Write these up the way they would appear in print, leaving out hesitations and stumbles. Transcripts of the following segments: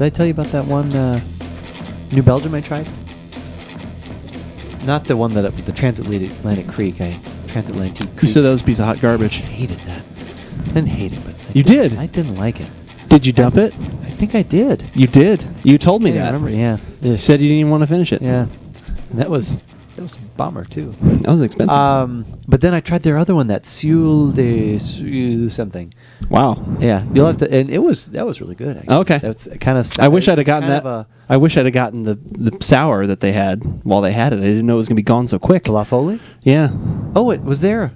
Did I tell you about that one New Belgium I tried? Not the one that up at the Transatlantic Creek. Transatlantic Creek. You said that was a piece of hot garbage. I hated that. I didn't hate it, but You did? I didn't like it. Did you dump it? I think I did. You did. You told me I that. remember, yeah. You said you didn't even want to finish it. Yeah. And that was a bummer, too. That was expensive. But then I tried their other one, that Seul de something. Wow. Yeah, you'll have to, and that was really good. Actually. Okay. That's kind of. I wish I'd have gotten that. I wish I'd have gotten the sour that they had while they had it. I didn't know it was going to be gone so quick. La Folie? Yeah. Oh, it was there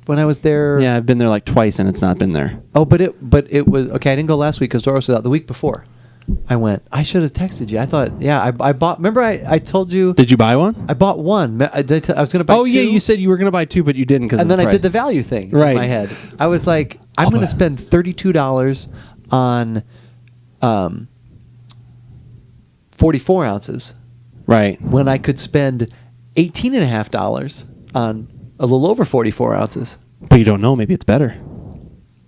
when I was there. Yeah, I've been there like twice and it's not been there. Oh, but it was okay. I didn't go last week because Doris was out. The week before, I went. I should have texted you. I thought, yeah, I bought. Remember, I told you. Did you buy one? I bought one. I was going to buy. Oh two, yeah, you said you were going to buy two, but you didn't and then the I did the value thing right in my head. I was like, I'm going to spend $32 on 44 ounces. Right. When I could spend $18.50 on a little over 44 ounces. But you don't know. Maybe it's better.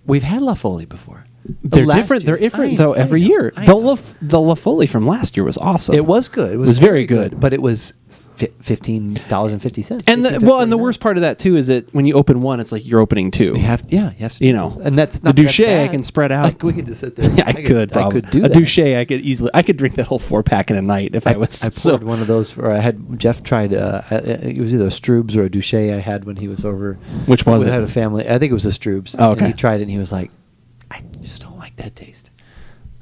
We've had La Folie before. They're different. They're different though every year. The La Folie from last year was awesome. It was good. It was very good. But it was $15.50. And the worst part of that too is that when you open one, it's like you're opening two. You have to. You know, and that's the not Douché. I can spread out. Like we could just sit there. Yeah, I could probably. I could do a that. Douché. I could drink that whole 4-pack in a night if I was. I poured one of those. Or I had Jeff tried. It was either a Stroobs or a Douché I had when he was over. Which was we it? had a family. I think it was a Stroobs. Oh, okay. And he tried it and he was like, I just don't like that taste.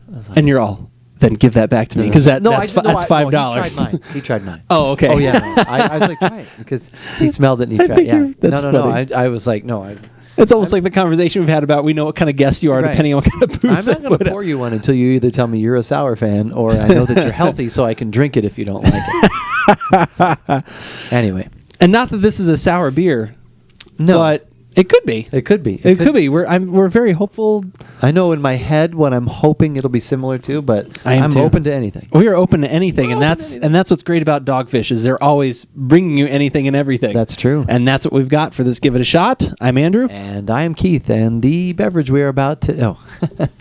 Like, and you're all, then give that back to me because that's $5. He tried mine. Oh, okay. Oh yeah. No, I was like, try it because he smelled it and he tried. Yeah. That's No. funny. I was like, no. It's almost like the conversation we've had about we know what kind of guest you are depending on what kind of booze. I'm not going to pour you one until you either tell me you're a sour fan or I know that you're healthy so I can drink it if you don't like it. So, anyway. And not that this is a sour beer. No. But it could be. It could be. It could be. We're very hopeful. I know in my head what I'm hoping it'll be similar to, but I'm open to anything. We are open to anything, and that's what's great about Dogfish is they're always bringing you anything and everything. That's true. And that's what we've got for this Give It a Shot. I'm Andrew. And I am Keith, and the beverage we are about to... Oh.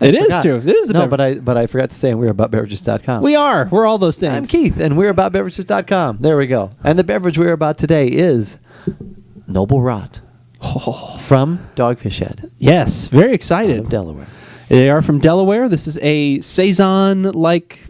It is true. It is the beverage. But I forgot to say we're AboutBeverages.com. We are. We're all those things. I'm Keith, and we're AboutBeverages.com. There we go. And the beverage we're about today is Noble Rot. From Dogfish Head. Yes, very excited. Out of Delaware. They are from Delaware. This is a Saison-like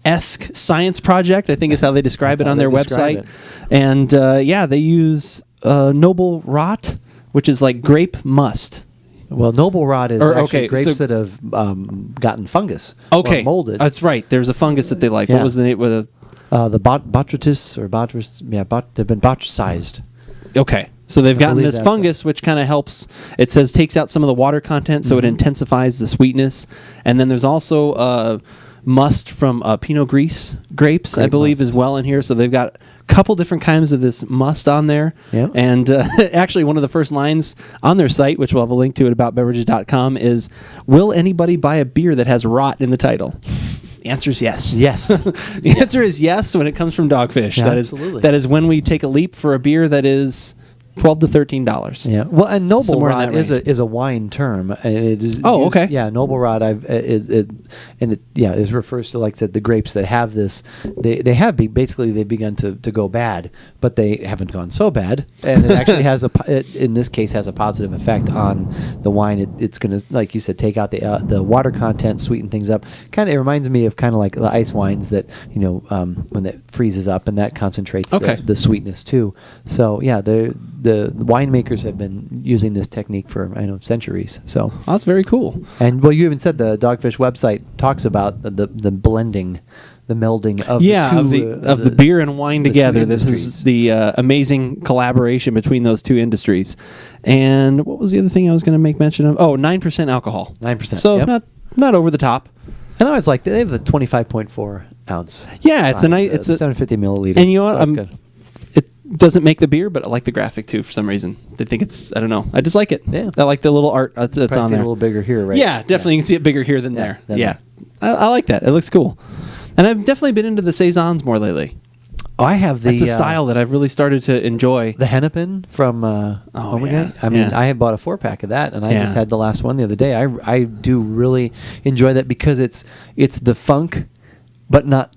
esque science project, I think is how they describe it on their website. And they use Noble Rot, which is like grape must. Well, Noble Rot is actually grapes that have gotten fungus. Okay, or molded. That's right. There's a fungus that they like. Yeah. What was the name? The botrytis or botrytis. Yeah, they've been botricized. Okay. So they've gotten this fungus, which kind of helps. It says takes out some of the water content, so it intensifies the sweetness. And then there's also must from Pinot Gris grapes, I believe, as well in here. So they've got a couple different kinds of this must on there. Yep. And actually, one of the first lines on their site, which we'll have a link to at AboutBeverages.com, is, "Will anybody buy a beer that has rot in the title?" The answer is yes. Yes. The answer is yes when it comes from Dogfish. Yeah, absolutely. That is when we take a leap for a beer that is $12 to $13. Yeah. Well, and Noble Somewhere in Rot that range. is a wine term. And it is okay. Yeah, Noble Rot. It refers to, like I said, the grapes that have this. They've begun to go bad, but they haven't gone so bad, and it actually has in this case has a positive effect on the wine. It's going to, like you said, take out the water content, sweeten things up. It reminds me of kind of like the ice wines that when that freezes up and that concentrates the sweetness too. So yeah, the winemakers have been using this technique for centuries. So that's very cool. And you even said the Dogfish website talks about the blending, the melding of the beer and wine together. This is the amazing collaboration between those two industries. And what was the other thing I was going to make mention of? 9% alcohol. 9%. So not over the top. I know it's like they have the 25.4 ounce. Yeah, it's it's 750 milliliter. And you know what? It doesn't make the beer, but I like the graphic too for some reason. They think it's, I don't know. I just like it. Yeah. I like the little art that's on there. A little bigger here, right? Yeah, definitely. You can see it bigger here than there. Yeah. I like that. It looks cool. And I've definitely been into the Saisons more lately. Oh, I have the. That's a style that I've really started to enjoy. The Hennepin from Home Again. I mean, I had bought a 4-pack of that, and I just had the last one the other day. I do really enjoy that because it's the funk, but not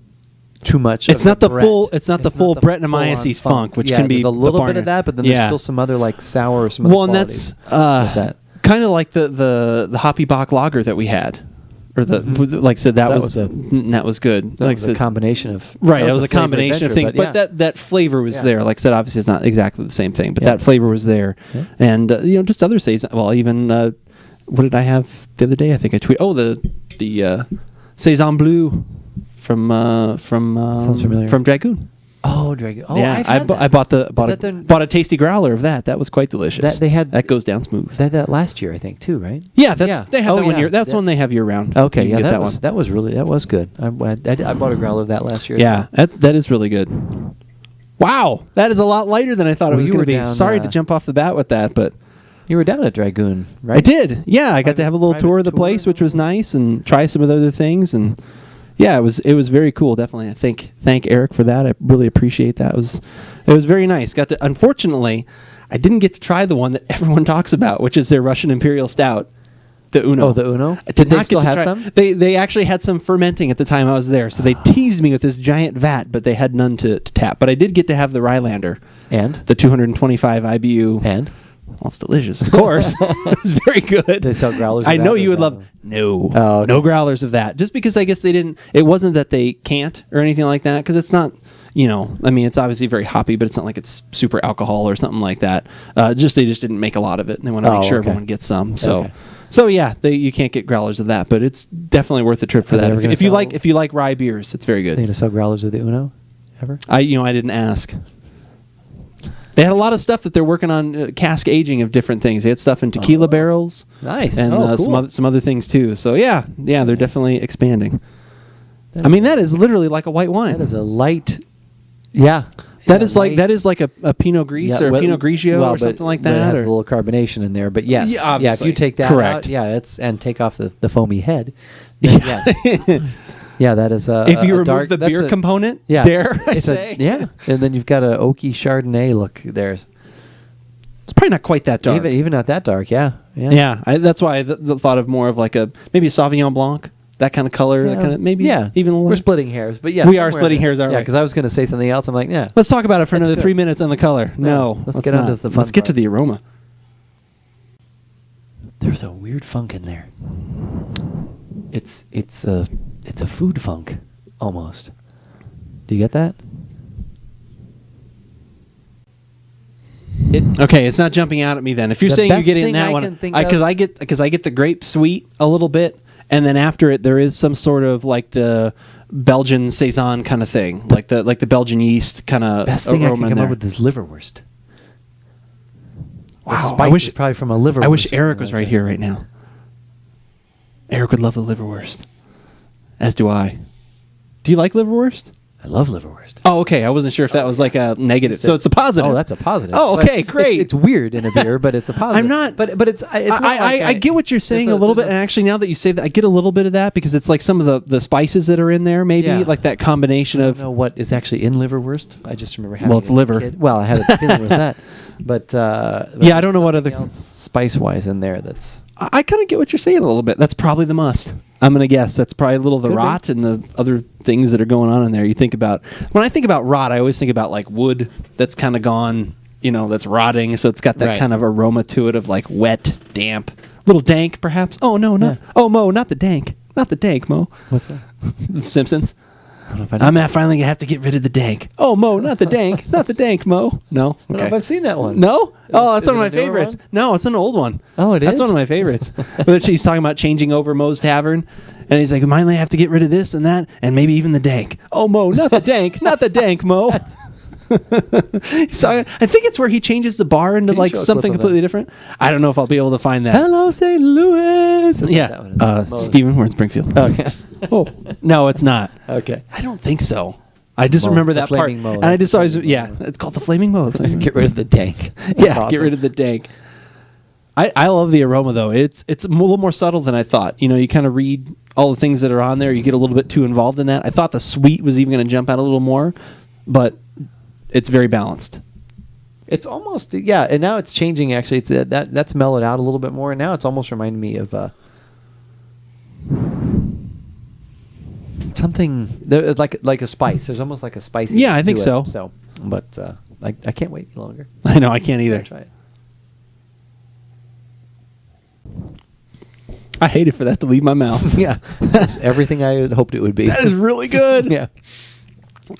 too much. It's not the full. It's not the full Brettanomyces funk, which can be there's a little bit of that, but then there's still some other like sour or some other qualities. And that's kind of like the Hoppy Bock lager that we had. Or like I said, that was good. That was a combination of right. That was a combination of things, but that flavor was there. Like I said, obviously it's not exactly the same thing, but that flavor was there, and just other saison. Well, even what did I have the other day? I think I tweeted. Oh, the saison bleu from Dragoon. Oh, Dragoon. Oh, yeah, I bought a tasty growler of that. That was quite delicious. That goes down smooth. They had that last year, I think, too, right? Yeah, they have that one year. That's one they have year round. Okay, yeah, that was good. I bought a growler of that last year. Yeah, that is really good. Wow, that is a lot lighter than I thought it was going to be. Sorry to jump off the bat with that, but you were down at Dragoon, right? I did. Yeah, I got to have a little tour of the place, which was nice, and try some of the other things and. Yeah, it was very cool. Definitely, I thank Eric for that. I really appreciate that. It was very nice. Unfortunately, I didn't get to try the one that everyone talks about, which is their Russian Imperial Stout, the Uno. Oh, the Uno. Did they still have some? They actually had some fermenting at the time I was there, so they teased me with this giant vat, but they had none to tap. But I did get to have the Rylander and the 225 IBU and. Well, it's delicious, of course. It's very good. They sell growlers. I know you would love. No growlers of that. Just because I guess they didn't. It wasn't that they can't or anything like that. Because it's not. I mean, it's obviously very hoppy, but it's not like it's super alcohol or something like that. They just didn't make a lot of it, and they want to make sure everyone gets some. So yeah, you can't get growlers of that, but it's definitely worth the trip for that. If you like rye beers, it's very good. They gonna sell growlers of the Uno ever? I didn't ask. They had a lot of stuff that they're working on cask aging of different things. They had stuff in tequila barrels, nice, and cool. some other things too. So yeah, they're definitely expanding. I mean, that is literally like a white wine. That is a light, That is like a Pinot Gris or a Pinot Grigio or something like that. It has a little carbonation in there, but yes, if you take that out, and take off the foamy head, then yes. Yeah, that is if you remove the beer component, dare I say. And then you've got an oaky Chardonnay look there. It's probably not quite that dark. Even not that dark, yeah. That's why I thought of more of like maybe a Sauvignon Blanc, that kind of color, that kind of even a little. We're splitting hairs, but we are splitting hairs, aren't we? Yeah, because I was going to say something else. I'm like, yeah. Let's talk about it for another 3 minutes on the color. No, let's get on to the fun. Let's get to the aroma. There's a weird funk in there. It's a food funk, almost. Do you get that? Okay, it's not jumping out at me then. If you're saying you're getting that one, because I get the grape sweet a little bit, and then after it there is some sort of like the Belgian saison kind of thing, like the Belgian yeast kind of. Best thing I can come up with is liverwurst. Wow, the spice is probably from a liverwurst. I wish Eric was right here right now. Eric would love the liverwurst. As do I. Do you like liverwurst? I love liverwurst. Oh, okay. I wasn't sure if that was like a negative. So it's a positive. Oh, that's a positive. Oh, okay, great. It's weird in a beer, but it's a positive. I'm not. But it's not. I get what you're saying a little bit. And actually, now that you say that, I get a little bit of that because it's like some of the spices that are in there. Maybe like that combination of. I don't know what is actually in liverwurst. I just remember having. Well, it's liver. Kid. Well, I had a feeling it was that. But I don't know what other spice wise in there. That's. I kind of get what you're saying a little bit. That's probably the must. I'm going to guess that's probably a little of the rot and the other things that are going on in there. You think about when I think about rot, I always think about like wood that's kind of gone, that's rotting. So it's got that kind of aroma to it of like wet, damp, little dank, perhaps. Oh no, Mo, not the dank, Mo. What's that? The Simpsons. I'm finally gonna have to get rid of the dank. Oh, Mo, not the dank, not the dank, Mo. No, I don't know if I've seen that one. No, that's one of my favorites. No, it's an old one. Oh, it is. That's one of my favorites. But she's talking about changing over Mo's Tavern, and he's like, "I finally have to get rid of this and that, and maybe even the dank." Oh, Mo, not the dank, not the dank, Mo. So I think it's where he changes the bar into like something completely different. I don't know if I'll be able to find that. Hello, St. Louis. Stephen, we're in Springfield. Okay. Oh no, it's not. Okay. I don't think so. I just remember that part, and I just always it's called the Flaming Mo. Get rid of the dank. Awesome. Get rid of the dank. I love the aroma though. It's a little more subtle than I thought. You kind of read all the things that are on there. You get a little bit too involved in that. I thought the sweet was even going to jump out a little more, but it's very balanced. It's almost, yeah, and now it's changing. Actually, it's that's mellowed out a little bit more, and now it's almost reminding me of something like a spice. There's almost like a spicy. Yeah, I think so. So, but I can't wait any longer. I know, I can't either. Try it. I hated for that to leave my mouth. Yeah, that's everything I had hoped it would be. That is really good. Yeah.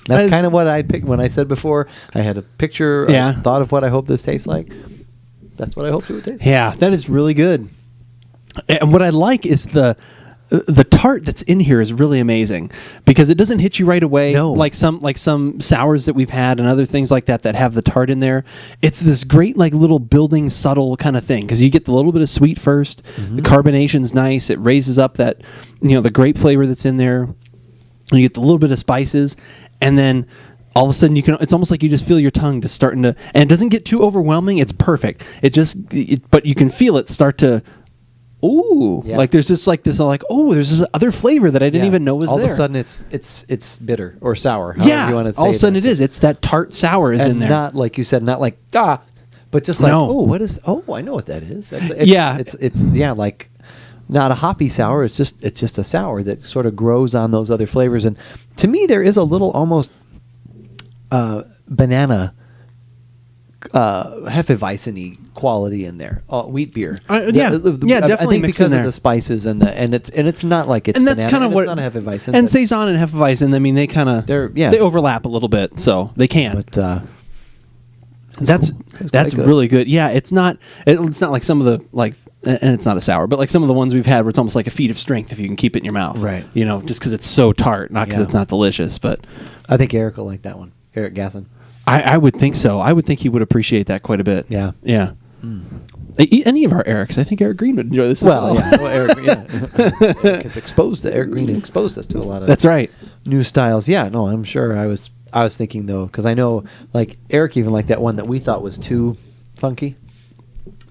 That's kind of what I picked when I said before. I had a picture, thought of what I hope this tastes like. That's what I hoped it would taste like. Yeah, that is really good. And what I like is the tart that's in here is really amazing because it doesn't hit you right away. No. like some sours that we've had and other things like that have the tart in there. It's this great like little building subtle kind of thing because you get the little bit of sweet first. Mm-hmm. The carbonation's nice. It raises up that the grape flavor that's in there. You get the little bit of spices. And then all of a sudden it's almost like you just feel your tongue just starting to, and it doesn't get too overwhelming. It's perfect. But you can feel it start to, like there's this like this like, there's this other flavor that I didn't even know was all there. All of a sudden it's bitter or sour. You want to say all of a sudden it is. It's that tart sour is and in there. Not like you said, not like, but just like, I know what that is. It's like, not a hoppy sour. It's just a sour that sort of grows on those other flavors. And to me, there is a little almost banana Hefeweizen-y quality in there. Wheat beer. Definitely. I think mixed because in of the spices and it's not like it's and that's banana, kind of what it's not Hefeweizen. And Saison and Hefeweizen. I mean, they kind of they overlap a little bit, so they can. But that's really good. Yeah, it's not like some of the like. And it's not a sour, but like some of the ones we've had where it's almost like a feat of strength if you can keep it in your mouth. Right. Just because it's so tart, not because it's not delicious. But I think Eric will like that one. Eric Gasson. I would think so. I would think he would appreciate that quite a bit. Yeah. Yeah. Any of our Erics. I think Eric Green would enjoy this. Well, Eric is exposed to Eric Green exposed us to a lot of that's right new styles. Yeah, no, I'm sure I was thinking though because I know like Eric even liked that one that we thought was too funky,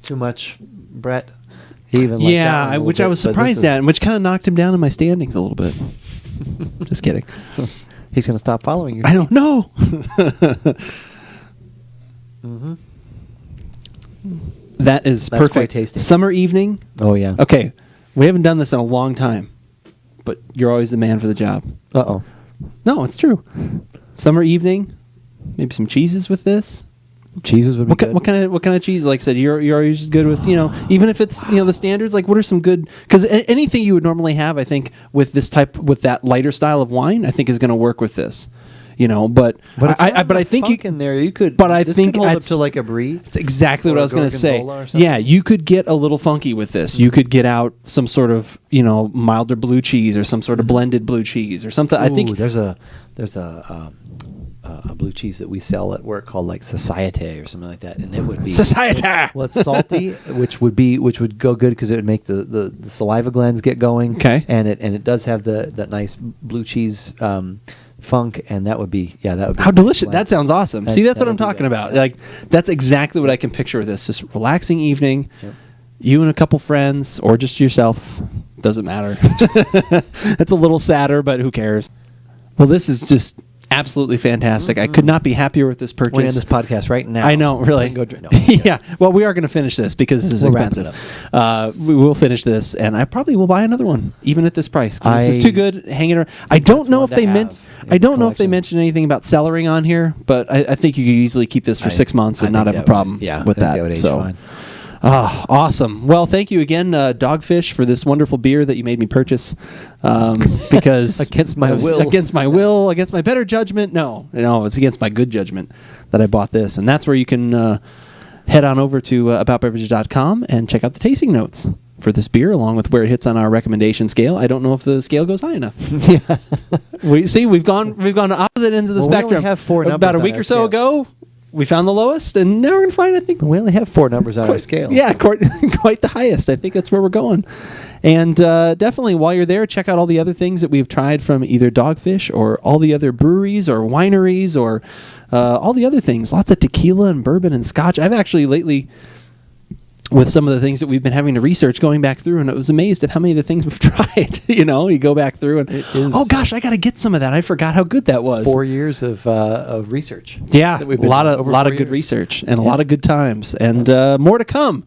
too much Brett. He even liked that one which bit, I was surprised at, and which kind of knocked him down in my standings a little bit. Just kidding. He's going to stop following you. I don't know. Mm-hmm. That's perfect. Quite tasty. Summer evening. Oh yeah. Okay, we haven't done this in a long time, but you're always the man for the job. Uh-oh. No, it's true. Summer evening, maybe some cheeses with this. Cheeses would be good. What kind of cheese? Like I said, you're always good with even if it's the standards. Like what are some good? Because anything you would normally have, I think, with that lighter style of wine, I think is going to work with this. But I think in there you could. But I think could hold up to like a brie. It's exactly what I was going to say. Yeah, you could get a little funky with this. Mm-hmm. You could get out some sort of milder blue cheese or some sort of blended blue cheese or something. Ooh, I think there's a blue cheese that we sell at work called like Societe or something like that, and it would be Societe. Well, it's salty, which would go good because it would make the saliva glands get going. Okay, and it does have that nice blue cheese funk, and that would be how delicious. That sounds awesome. See, that's what I'm talking about. Like that's exactly what I can picture with this. Just relaxing evening. Yep. You and a couple friends, or just yourself, doesn't matter. It's a little sadder, but who cares? Well, this is just absolutely fantastic. Mm-hmm. I could not be happier with this purchase. We're in this podcast right now. I know, really. Yeah. Well, we are going to finish this because this is expensive. We will finish this, and I probably will buy another one, even at this price. This is too good. Hang it around. I don't know if they mentioned anything about cellaring on here, but I think you could easily keep this for 6 months and not have a problem with that. That would age fine. Awesome. Well, thank you again, Dogfish, for this wonderful beer that you made me purchase. Because against my will, against my better judgment. No, it's against my good judgment that I bought this, and that's where you can head on over to AboutBeverages.com and check out the tasting notes for this beer, along with where it hits on our recommendation scale. I don't know if the scale goes high enough. Yeah, we've gone to opposite ends of the spectrum. We only have 4 numbers about a week or so ago. We found the lowest, and now we're going to find, I think... We only have 4 numbers on our scale. Yeah, quite the highest. I think that's where we're going. And definitely, while you're there, check out all the other things that we've tried from either Dogfish or all the other breweries or wineries or all the other things. Lots of tequila and bourbon and scotch. I've actually lately with some of the things that we've been having to research, going back through, and I was amazed at how many of the things we've tried. You go back through and oh gosh, I got to get some of that. I forgot how good that was. 4 years of research. Yeah, a lot of good research and a lot of good times, and more to come.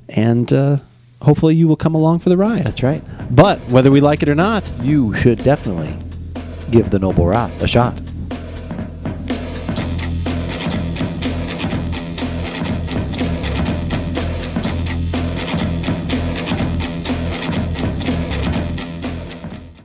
And hopefully you will come along for the ride. That's right. But whether we like it or not, you should definitely give the Noble Rot a shot.